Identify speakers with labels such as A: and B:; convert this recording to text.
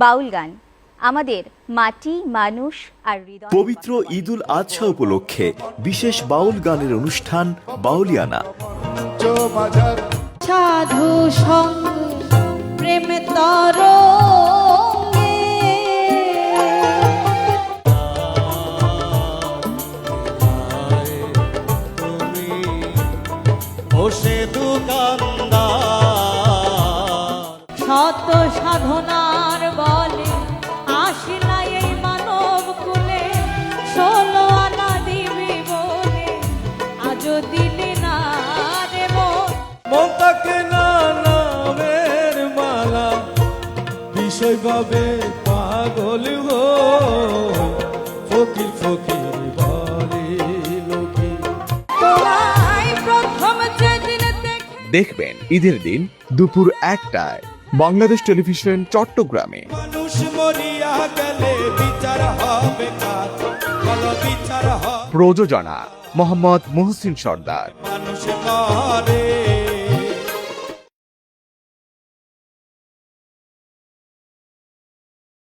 A: বাউল গান আমাদের মাটি, মানুষ আর হৃদয়।
B: পবিত্র ঈদুল আজহা উপলক্ষে বিশেষ বাউল গানের অনুষ্ঠান বাউলিয়ানা।
C: সাধু সঙ্গ প্রেম তরঙ্গে
D: বসে দোকানদার
C: শত সাধনার বলে আসিলা এই মানব কুলে, 16 আনা দিবি বলে আজও দিলি না রে মন।
D: মন তাকে না নামের মালা বিষয় ভাবে পাগল হো ফকির ফকির বলে লোকে।
C: তোরাই প্রথম যেদিন দেখে
E: দেখবেন ঈদের দিন দুপুর 1টায় বাংলাদেশ টেলিভিশন চট্টগ্রামে।
D: মানুষ মরিয়া গেলে বিচার হবে কার, বলো বিচার হবে।
E: প্রযোজনা মোহাম্মদ মুহসিন সর্দার।
D: মানুষ করে